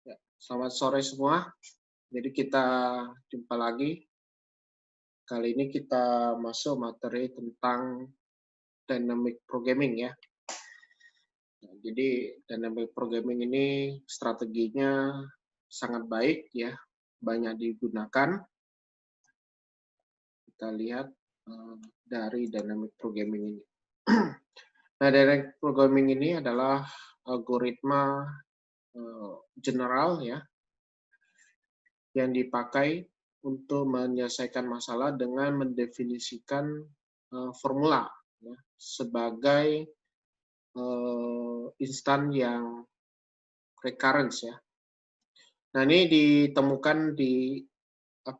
Ya, selamat sore semua. Jadi kita jumpa lagi. Kali ini kita masuk materi tentang dynamic programming ya. Nah, jadi dynamic programming ini strateginya sangat baik ya, banyak digunakan. Kita lihat dari dynamic programming ini. Nah, dynamic programming ini adalah algoritma general ya yang dipakai untuk menyelesaikan masalah dengan mendefinisikan formula ya, sebagai instan yang recurrence ya. Nah, ini ditemukan di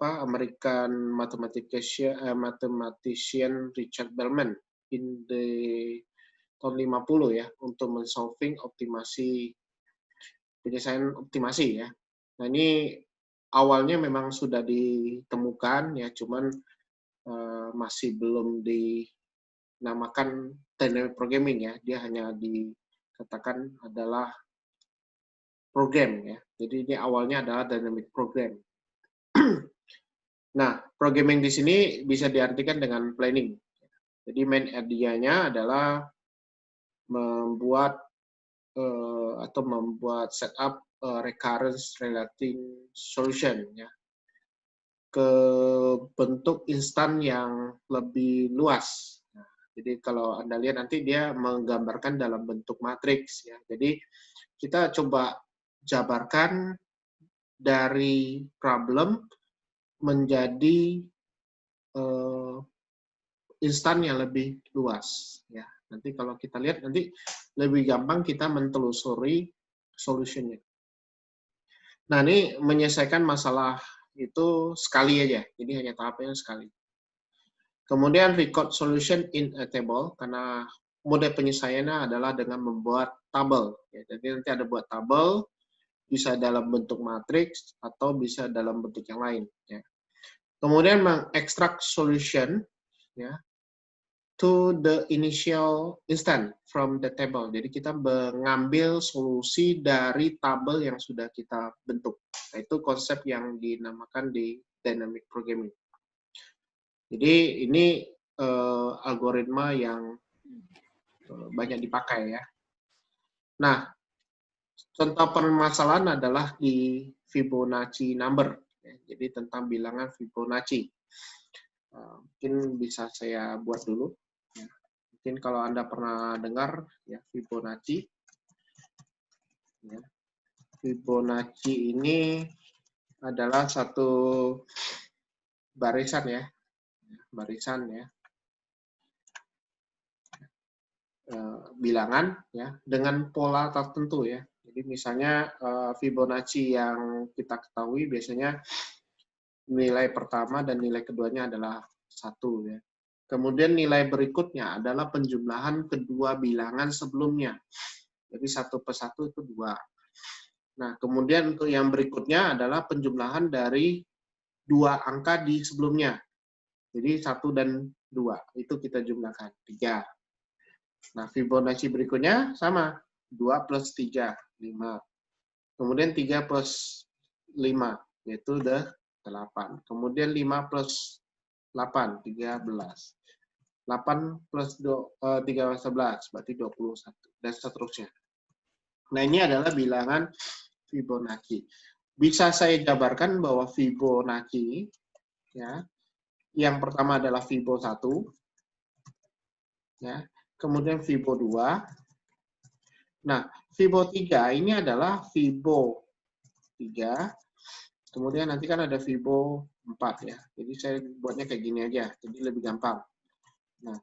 American mathematician Richard Bellman in the tahun 50 ya untuk men-solving penyelesaian optimasi ya. Nah, ini awalnya memang sudah ditemukan ya, cuman masih belum dinamakan dynamic programming ya, dia hanya dikatakan adalah program ya. Jadi ini awalnya adalah dynamic program. Nah, programming di sini bisa diartikan dengan planning. Jadi main idea-nya adalah membuat atau membuat setup recurrence relating solution ya, ke bentuk instan yang lebih luas. Nah, jadi kalau Anda lihat nanti dia menggambarkan dalam bentuk matriks ya. Jadi kita coba jabarkan dari problem menjadi instan yang lebih luas ya. Nanti kalau kita lihat nanti lebih gampang kita mentelusuri solutionnya. Nah, ini menyelesaikan masalah itu sekali aja, jadi hanya tahapnya sekali. Kemudian record solution in a table, karena mode penyelesaiannya adalah dengan membuat tabel. Ya, jadi nanti ada buat tabel, bisa dalam bentuk matriks atau bisa dalam bentuk yang lain. Ya. Kemudian mengekstrak solution ya, to the initial instant from the table. Jadi kita mengambil solusi dari tabel yang sudah kita bentuk. Nah, itu konsep yang dinamakan di dynamic programming. Jadi ini algoritma yang banyak dipakai ya. Nah, contoh permasalahan adalah di Fibonacci number. Ya, jadi tentang bilangan Fibonacci. Mungkin bisa saya buat dulu. Ya. Mungkin kalau Anda pernah dengar ya Fibonacci. Ya. Fibonacci ini adalah satu barisan ya, barisan ya, bilangan ya dengan pola tertentu ya. Jadi misalnya Fibonacci yang kita ketahui biasanya nilai pertama dan nilai keduanya adalah 1 ya. Kemudian nilai berikutnya adalah penjumlahan kedua bilangan sebelumnya. Jadi 1 per 1 itu 2. Nah, kemudian untuk yang berikutnya adalah penjumlahan dari 2 angka di sebelumnya. Jadi 1 dan 2 itu kita jumlahkan 3. Nah, Fibonacci berikutnya sama, 2 plus 3, 5. Kemudian 3 plus 5, yaitu 8. Kemudian 5 plus 8, 13. 8 plus 3, 11, berarti 21, dan seterusnya. Nah, ini adalah bilangan Fibonacci. Bisa saya jabarkan bahwa Fibonacci, ya, yang pertama adalah Fibo 1, ya, kemudian Fibo 2. Nah, Fibo 3 ini adalah Fibo 3, kemudian nanti kan ada Fibo 4 ya. Jadi saya buatnya kayak gini aja, jadi lebih gampang. Nah,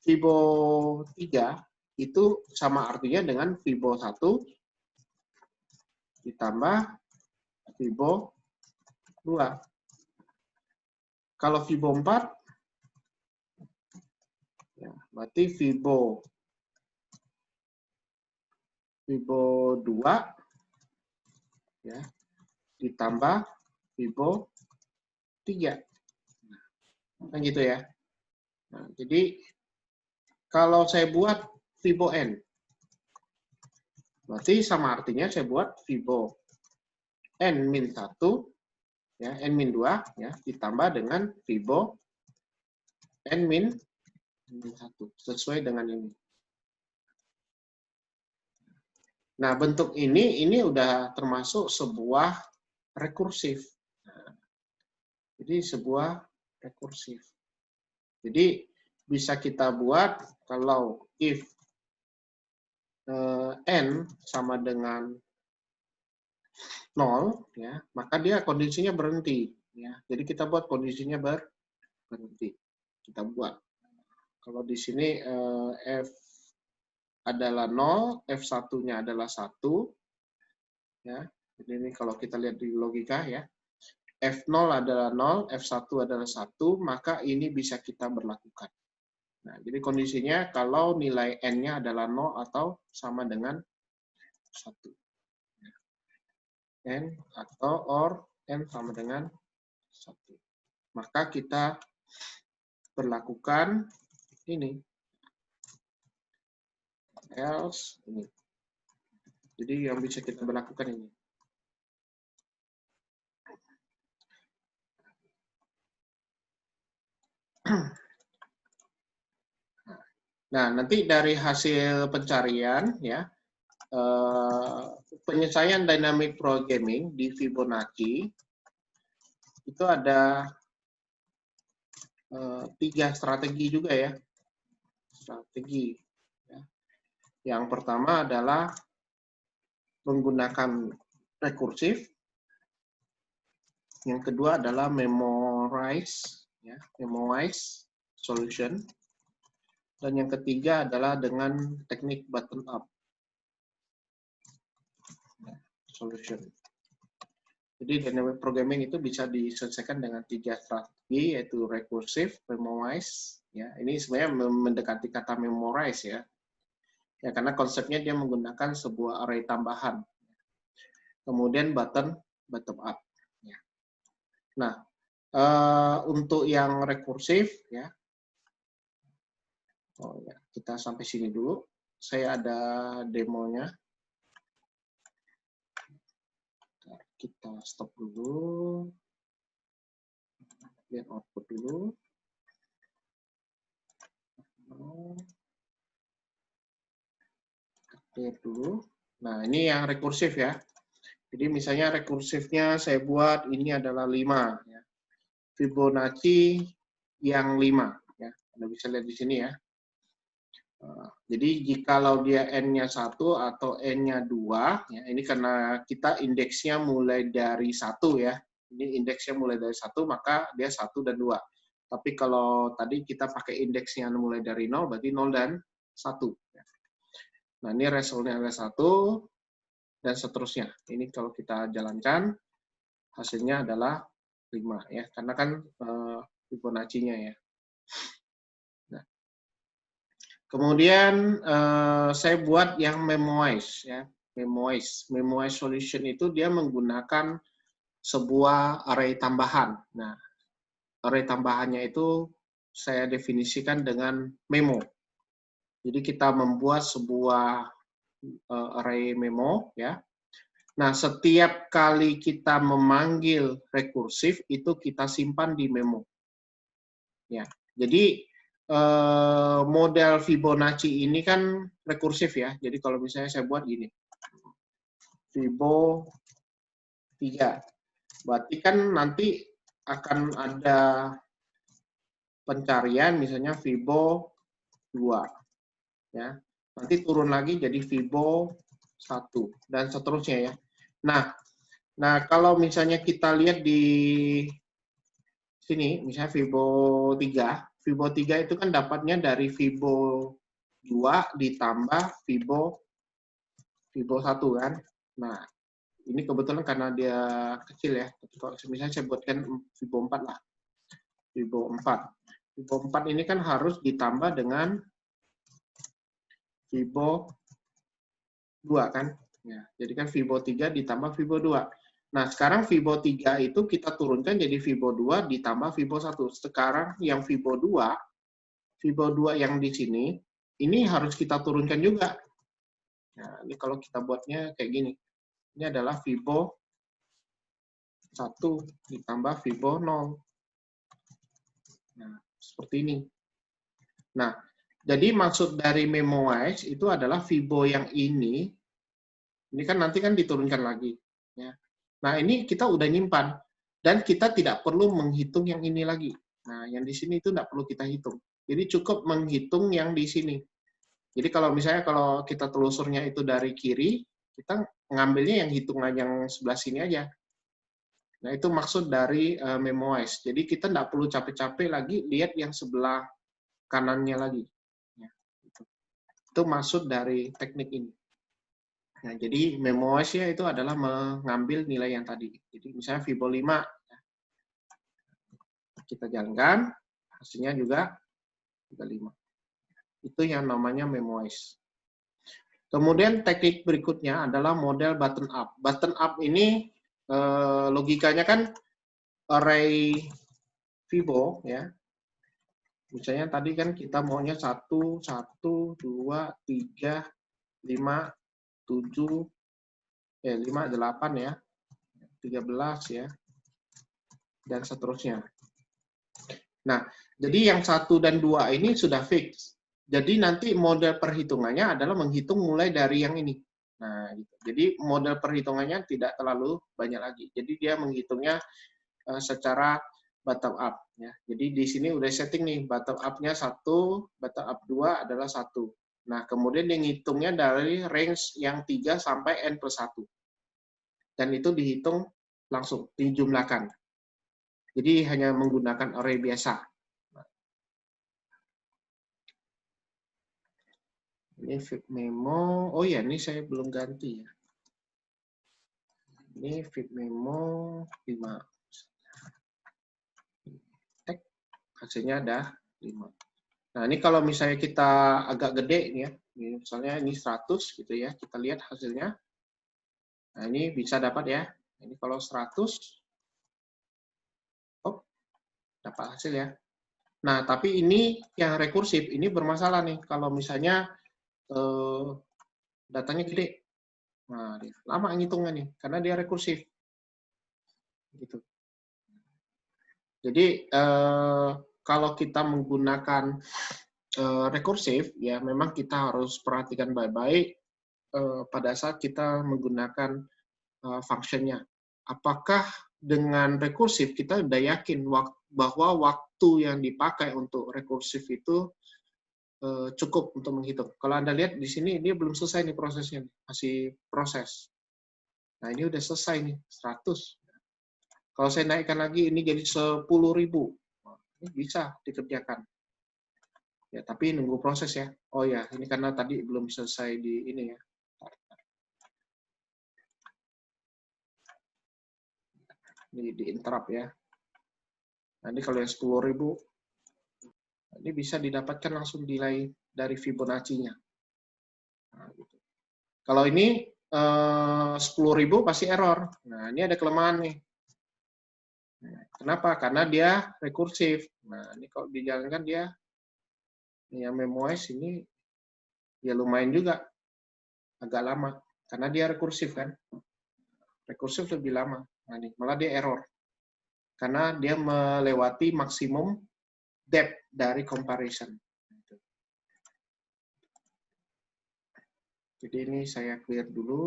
Fibo 3 itu sama artinya dengan Fibo 1 ditambah Fibo 2. Kalau Fibo 4, ya, berarti Fibo 2 ya, ditambah Fibo 3. Kan gitu ya. Nah, jadi kalau saya buat Fibo N, berarti sama artinya saya buat Fibo N-1, ya, N-2, ya, ditambah dengan Fibo N-1, sesuai dengan ini. Nah, bentuk ini udah termasuk sebuah rekursif. Nah, jadi sebuah rekursif. Jadi bisa kita buat kalau if n sama dengan 0, ya, maka dia kondisinya berhenti. Ya. Jadi kita buat kondisinya berhenti. Kita buat. Kalau di sini f adalah 0, f1-nya adalah 1. Ya. Jadi ini kalau kita lihat di logika ya. F0 adalah 0, F1 adalah 1, maka ini bisa kita berlakukan. Nah, jadi kondisinya kalau nilai N-nya adalah 0 atau sama dengan 1. N atau or N sama dengan 1. Maka kita berlakukan ini. Else ini. Jadi yang bisa kita berlakukan ini. Nah, nanti dari hasil pencarian ya, penyelesaian dynamic programming di Fibonacci itu ada 3 strategi juga ya. Strategi. Ya. Yang pertama adalah menggunakan rekursif. Yang kedua adalah memorize, ya, memorize solution. Dan yang ketiga adalah dengan teknik bottom up solution. Jadi dynamic programming itu bisa diselesaikan dengan 3 strategi, yaitu recursive, memorize. Ya, ini sebenarnya mendekati kata memorize ya. Ya, karena konsepnya dia menggunakan sebuah array tambahan. Kemudian bottom up. Ya. Nah, untuk yang rekursif ya. Oh ya, kita sampai sini dulu. Saya ada demonya. Kita stop dulu. Lihat output dulu. Clear dulu. Nah, ini yang rekursif ya. Jadi misalnya rekursifnya saya buat ini adalah 5 ya. Fibonacci yang 5 ya. Anda bisa lihat di sini ya. Jadi jikalau dia N-nya 1 atau N-nya 2, ya, ini karena kita indeksnya mulai dari 1 ya. Ini indeksnya mulai dari 1, maka dia 1 dan 2. Tapi kalau tadi kita pakai indeksnya mulai dari 0, berarti 0 dan 1. Nah, ini resultnya ada 1, dan seterusnya. Ini kalau kita jalankan, hasilnya adalah 5. Ya, karena kan Fibonacci-nya ya. Nah, kemudian saya buat yang memoize ya. Memoize solution itu dia menggunakan sebuah array tambahan. Nah, array tambahannya itu saya definisikan dengan memo. Jadi kita membuat sebuah array memo ya. Nah, setiap kali kita memanggil rekursif itu kita simpan di memo. Ya. Jadi model Fibonacci ini kan rekursif ya. Jadi kalau misalnya saya buat gini. Fibo 3. Berarti kan nanti akan ada pencarian misalnya Fibo 2. Ya. Nanti turun lagi jadi Fibo 1 dan seterusnya ya. Nah, kalau misalnya kita lihat di sini, misalnya Fibo 3. Fibo 3 itu kan dapatnya dari Fibo 2 ditambah Fibo 1 kan. Nah, ini kebetulan karena dia kecil ya. Kalau misalnya saya buatkan Fibo 4 lah. Fibo 4. Fibo 4 ini kan harus ditambah dengan Fibo 2 kan. Ya, jadi kan Fibo 3 ditambah Fibo 2. Nah, sekarang Fibo 3 itu kita turunkan jadi Fibo 2 ditambah Fibo 1. Sekarang yang Fibo 2 yang di sini, ini harus kita turunkan juga. Nah, ini kalau kita buatnya kayak gini. Ini adalah Fibo 1 ditambah Fibo 0. Nah, seperti ini. Nah, jadi maksud dari Memoize itu adalah Fibo yang ini kan nanti kan diturunkan lagi. Ya. Nah, ini kita udah nyimpan. Dan kita tidak perlu menghitung yang ini lagi. Nah, yang di sini itu tidak perlu kita hitung. Jadi cukup menghitung yang di sini. Jadi kalau misalnya kalau kita telusurnya itu dari kiri, kita ngambilnya yang hitungan yang sebelah sini aja. Nah, itu maksud dari Memoize. Jadi kita tidak perlu capek-capek lagi lihat yang sebelah kanannya lagi. Ya, gitu. Itu maksud dari teknik ini. Nah, jadi Memoize-nya itu adalah mengambil nilai yang tadi. Jadi misalnya Fibo 5, kita jalankan, hasilnya juga 5. Itu yang namanya Memoize. Kemudian teknik berikutnya adalah model button up. Button up ini logikanya kan array Fibo, ya. Misalnya tadi kan kita maunya 1, 1, 2, 3, 5, 7, 5, 8 ya, 13 ya, dan seterusnya. Nah, jadi yang 1 dan 2 ini sudah fix. Jadi nanti model perhitungannya adalah menghitung mulai dari yang ini. Nah, gitu. Jadi model perhitungannya tidak terlalu banyak lagi. Jadi dia menghitungnya secara bottom up. Ya. Jadi di sini udah setting nih, bottom up-nya 1, bottom up 2 adalah 1. Nah, kemudian dia ngitungnya dari range yang 3 sampai N plus 1. Dan itu dihitung langsung, dijumlahkan. Jadi hanya menggunakan array biasa. Ini fit memo, oh ya ini saya belum ganti ya. Ini fit memo 5. Hasilnya ada 5. Nah, ini kalau misalnya kita agak gede nih ya, misalnya ini 100 gitu ya, kita lihat hasilnya. Nah, ini bisa dapat ya. Ini kalau 100, oh, dapat hasil ya. Nah, tapi ini yang rekursif, ini bermasalah nih. Kalau misalnya datanya gede, nah, lama ngitungnya nih, karena dia rekursif. Gitu. Jadi, kalau kita menggunakan rekursif, ya memang kita harus perhatikan baik-baik pada saat kita menggunakan functionnya. Apakah dengan rekursif kita udah yakin bahwa waktu yang dipakai untuk rekursif itu cukup untuk menghitung. Kalau Anda lihat di sini, dia belum selesai nih prosesnya, masih proses. Nah, ini udah selesai nih, 100. Kalau saya naikkan lagi, ini jadi 10.000. Ini bisa dikerjakan. Ya, tapi nunggu proses ya. Oh ya, ini karena tadi belum selesai di ini ya. Di interrupt ya. Nanti kalau yang 10.000, ini bisa didapatkan langsung nilai dari Fibonacci-nya. Nah, gitu. Kalau ini 10.000 pasti error. Nah, ini ada kelemahan nih. Nah, kenapa? Karena dia rekursif. Nah, ini kalau dijalankan dia, yang Memoize ini, ya lumayan juga. Agak lama. Karena dia rekursif kan. Rekursif lebih lama. Nah, ini, malah dia error. Karena dia melewati maksimum depth dari comparison. Jadi ini saya clear dulu.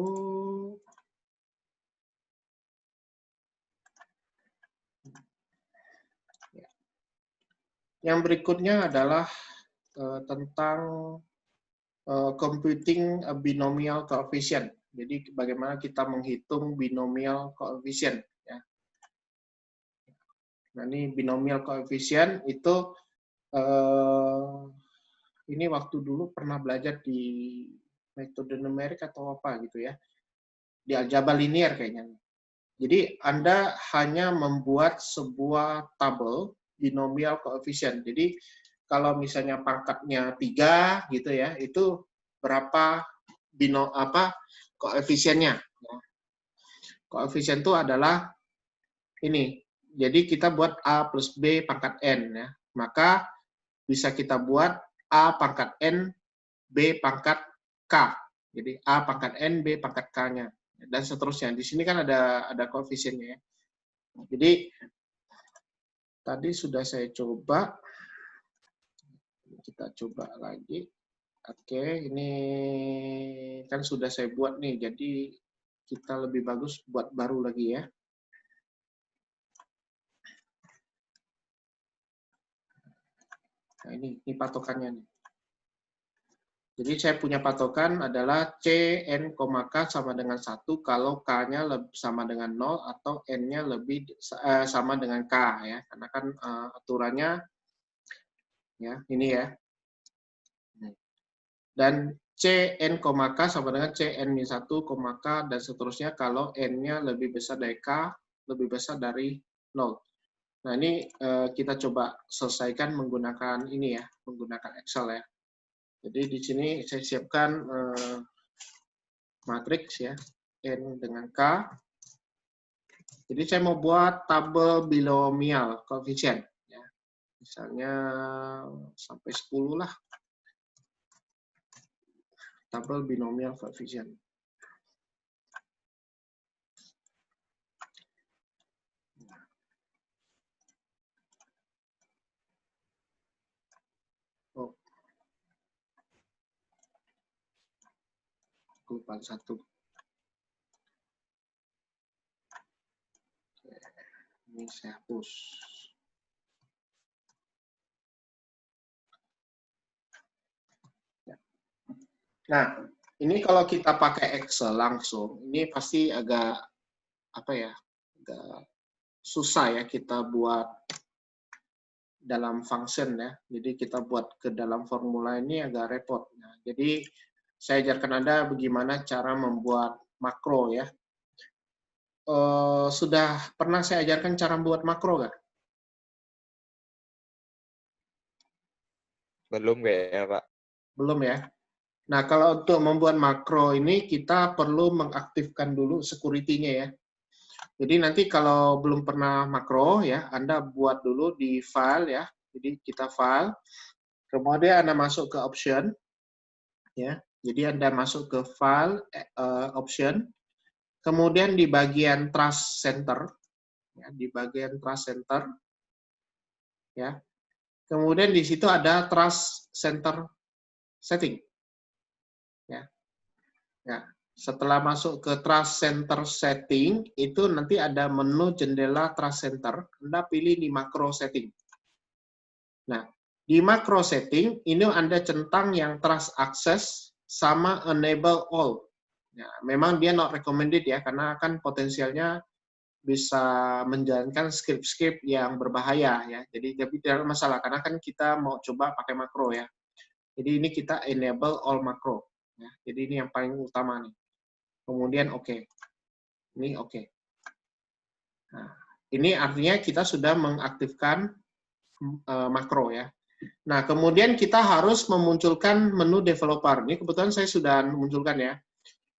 Yang berikutnya adalah tentang computing a binomial coefficient. Jadi bagaimana kita menghitung binomial coefficient. Ya. Nah ini binomial coefficient itu ini waktu dulu pernah belajar di metode numerik atau apa gitu ya. Di aljabar linear kayaknya. Jadi Anda hanya membuat sebuah tabel binomial coefficient. Jadi kalau misalnya pangkatnya 3 gitu ya, itu berapa koefisiennya. Koefisien itu adalah ini. Jadi kita buat A plus B pangkat N ya. Maka bisa kita buat A pangkat N, B pangkat K. Jadi A pangkat N, B pangkat K-nya dan seterusnya. Di sini kan ada koefisiennya ya. Jadi tadi sudah saya coba, kita coba lagi. Oke, ini kan sudah saya buat nih, jadi kita lebih bagus buat baru lagi ya. Nah, ini patokannya nih. Jadi saya punya patokan adalah CN, K sama dengan 1 kalau K-nya sama dengan 0 atau N-nya lebih sama dengan K ya. Karena kan aturannya ya ini ya. Dan CN, K sama dengan CN-1, K dan seterusnya kalau N-nya lebih besar dari K, lebih besar dari 0. Nah, ini kita coba selesaikan menggunakan ini ya, menggunakan Excel ya. Jadi di sini saya siapkan matriks ya, N dengan K. Jadi saya mau buat tabel binomial koefisien. Ya. Misalnya sampai 10 lah. Tabel binomial koefisien. Oh, kelupaan satu. Ini saya hapus. Nah, ini kalau kita pakai Excel langsung, ini pasti agak apa ya? Agak susah ya kita buat dalam function ya. Jadi kita buat ke dalam formula ini agak repot. Nah, jadi saya ajarkan Anda bagaimana cara membuat makro ya. Sudah pernah saya ajarkan cara membuat makro nggak? Belum kayaknya, Pak. Belum ya. Nah, kalau untuk membuat makro ini kita perlu mengaktifkan dulu security-nya ya. Jadi nanti kalau belum pernah makro ya, Anda buat dulu di file ya. Jadi kita file, kemudian Anda masuk ke option ya. Jadi Anda masuk ke file option, kemudian di bagian trust center ya, di bagian trust center ya. Kemudian di situ ada trust center setting ya. Ya. Setelah masuk ke Trust Center Setting, itu nanti ada menu jendela Trust Center. Anda pilih di Macro Setting. Nah, di Macro Setting, ini Anda centang yang Trust Access sama Enable All. Ya, memang dia not recommended ya, karena kan potensialnya bisa menjalankan script-script yang berbahaya ya. Jadi tapi tidak masalah, karena kan kita mau coba pakai makro ya. Jadi ini kita enable all macro. Ya. Jadi ini yang paling utama nih. Kemudian oke. Ini oke. Nah, ini artinya kita sudah mengaktifkan makro ya. Nah, kemudian kita harus memunculkan menu developer. Ini kebetulan saya sudah memunculkan ya.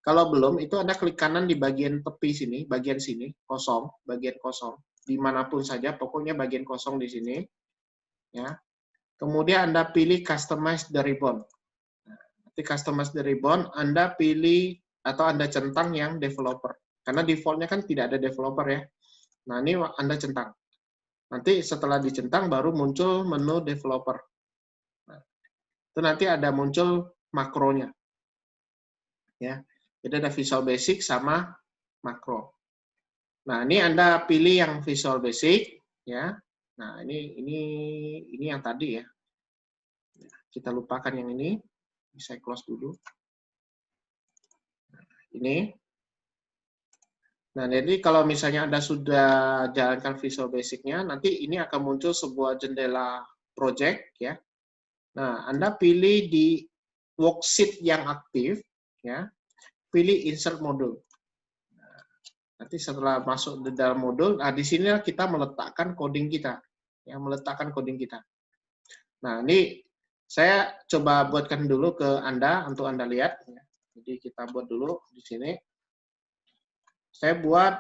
Kalau belum, itu Anda klik kanan di bagian tepi sini, bagian sini, kosong, bagian kosong. Dimanapun saja, pokoknya bagian kosong di sini. Ya. Kemudian Anda pilih Customize the Ribbon. Nah, nanti Customize the Ribbon, Anda pilih atau Anda centang yang developer. Karena defaultnya kan tidak ada developer ya. Nah, ini Anda centang. Nanti setelah dicentang baru muncul menu developer. Nah, itu nanti ada muncul makronya. Ya. Jadi ada Visual Basic sama makro. Nah, ini Anda pilih yang Visual Basic ya. Nah, ini yang tadi ya. Kita lupakan yang ini. Saya close dulu. Ini. Nah, jadi kalau misalnya Anda sudah jalankan Visual Basic-nya, nanti ini akan muncul sebuah jendela project ya. Nah, Anda pilih di worksheet yang aktif ya. Pilih insert module. Nah, nanti setelah masuk di dalam modul, nah di sini kita meletakkan coding kita. Ya, meletakkan coding kita. Nah, ini saya coba buatkan dulu ke Anda untuk Anda lihat ya. Jadi kita buat dulu di sini. Saya buat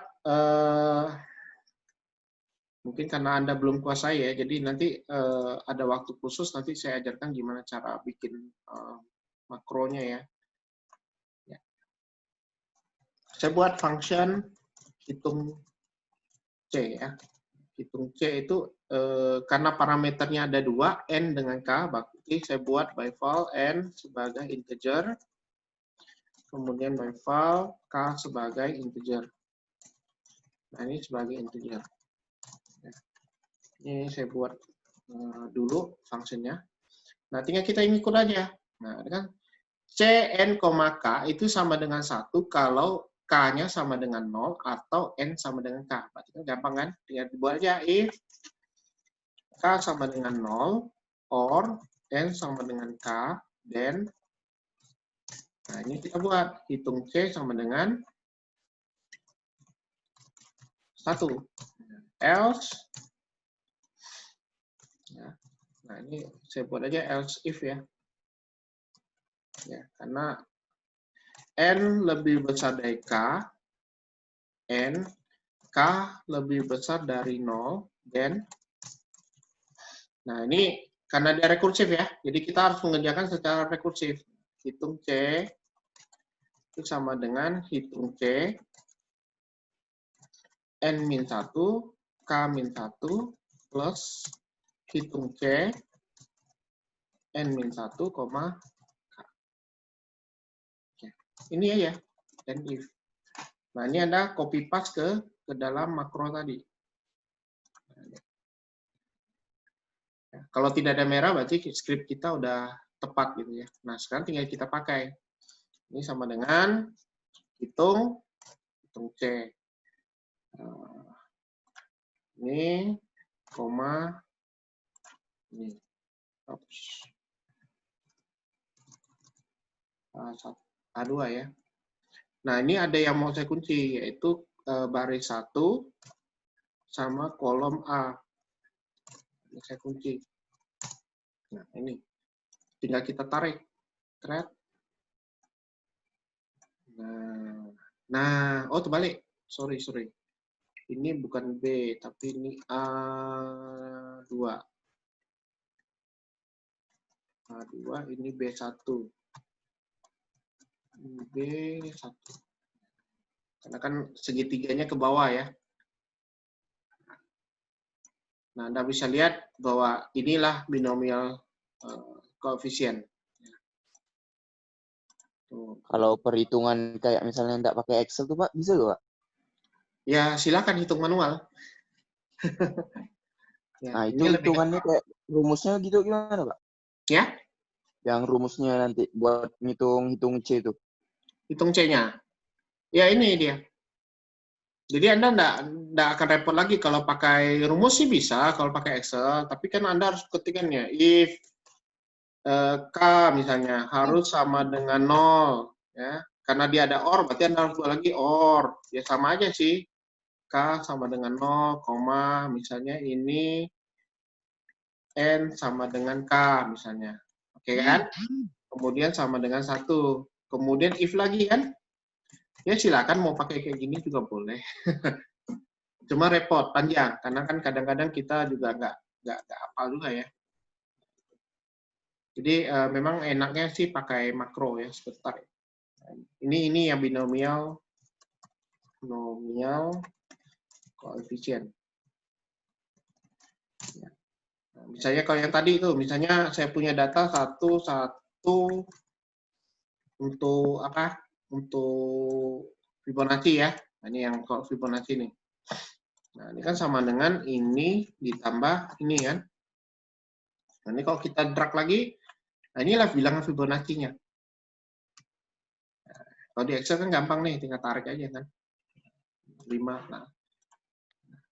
mungkin karena Anda belum kuasai ya, jadi nanti ada waktu khusus, nanti saya ajarkan gimana cara bikin makronya ya. Ya. Saya buat function hitung C ya. Hitung C itu karena parameternya ada 2, N dengan K, berarti saya buat by val N sebagai integer, kemudian by val K sebagai integer. Nah, ini sebagai integer. Ini saya buat dulu fungsinya. Nah, tinggal kita ikut aja. Nah, kan Cn, K itu sama dengan 1 kalau K-nya sama dengan 0 atau N sama dengan K. Berarti kan gampang kan? Tinggal dibuat aja if K sama dengan 0 or N sama dengan K, then nah ini kita buat hitung C sama dengan 1. Else ya. Nah, ini saya buat aja else if ya. Ya, karena N lebih besar dari K, N, K lebih besar dari 0, then nah, ini karena dia rekursif ya, jadi kita harus mengerjakan secara rekursif. Hitung C itu sama dengan hitung C N-1, K-1 plus hitung C N-1, K. Ini aja, and if. Nah, ini Anda copy paste ke dalam makro tadi. Kalau tidak ada merah, berarti script kita udah tepat gitu ya. Nah, sekarang tinggal kita pakai. Ini sama dengan hitung C. Ini, koma, ini. A2 ya. Nah, ini ada yang mau saya kunci, yaitu baris 1 sama kolom A. Ini saya kunci. Nah, ini. Tinggal kita tarik. Thread. Nah, oh terbalik. Sorry. Ini bukan B, tapi ini A2. A2, ini B1. B1. Karena kan segitiganya ke bawah ya. Nah, Anda bisa lihat bahwa inilah binomial koefisien. Kalau perhitungan kayak misalnya nggak pakai Excel tuh Pak, bisa nggak Pak? Ya, silakan hitung manual. Ya, Nah, itu ini hitungannya kayak rumusnya gitu gimana Pak? Ya? Yang rumusnya nanti buat hitung C itu. Hitung C-nya. Ya, ini dia. Jadi Anda enggak akan repot lagi kalau pakai rumus sih bisa, kalau pakai Excel. Tapi kan Anda harus ketikkannya. If K misalnya harus sama dengan 0. Ya. Karena dia ada OR, berarti Anda harus buat lagi OR. Ya sama aja sih. K sama dengan 0, misalnya ini N sama dengan K misalnya. Oke kan? Kemudian sama dengan 1. Kemudian if lagi kan? Ya silakan mau pakai kayak gini juga boleh. Cuma repot, panjang. Karena kan kadang-kadang kita juga nggak hafal juga ya. Jadi memang enaknya sih pakai makro ya, sebentar. Ini yang binomial koefisien. Ya. Nah, misalnya kalau yang tadi itu, misalnya saya punya data satu untuk apa? Untuk Fibonacci ya. Nah, ini yang Fibonacci nih. Nah, ini kan sama dengan ini ditambah ini kan. Nah, ini kalau kita drag lagi, nah inilah bilangan Fibonacci-nya. Nah, kalau di Excel kan gampang nih, tinggal tarik aja kan. 5. Nah,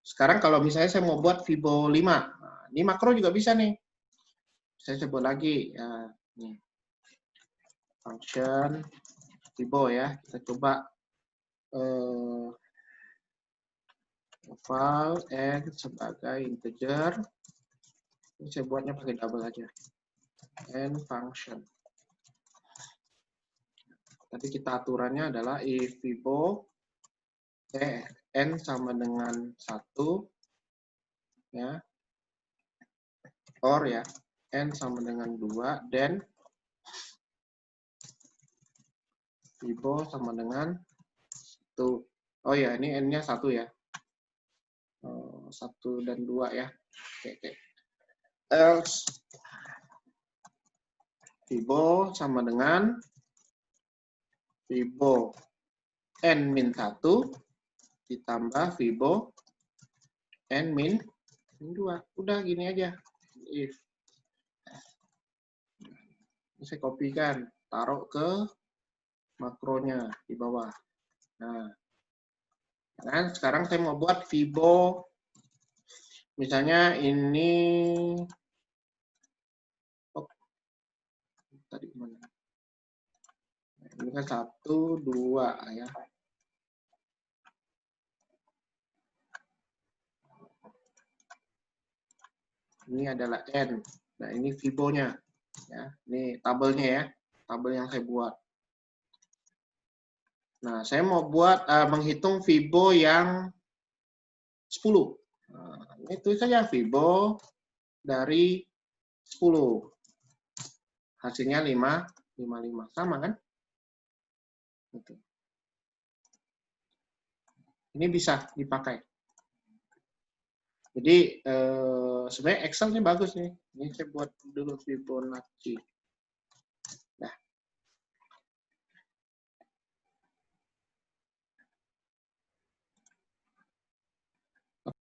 sekarang kalau misalnya saya mau buat Fibo 5, nah, ini makro juga bisa nih. Saya sebut lagi, ya, nih. Function Fibo ya. Kita coba val N sebagai integer. Ini saya buatnya pakai double aja. N function. Tadi kita aturannya adalah if Fibo N sama dengan 1 ya, or ya, N sama dengan 2, then Fibo sama dengan 1. Oh ya, ini N-nya 1 ya. 1 dan 2 ya. Oke. Else Fibo sama dengan Fibo n-1 ditambah Fibo n-2. Udah gini aja. If. Ini saya kopikan, taruh ke makronya di bawah. Nah, kan sekarang saya mau buat Fibo, misalnya ini, tadi mana? Ini kan 1, 2 ya. Ini adalah N. Nah, ini Fibonya. Ya, ini tabelnya ya. Tabel yang saya buat. Nah, saya mau buat menghitung Fibo yang 10. Nah, itu saja Fibo dari 10. Hasilnya 5, 5. Sama kan? Gitu. Ini bisa dipakai. Jadi sebenarnya Excel ini bagus nih. Ini saya buat dulu Fibonacci.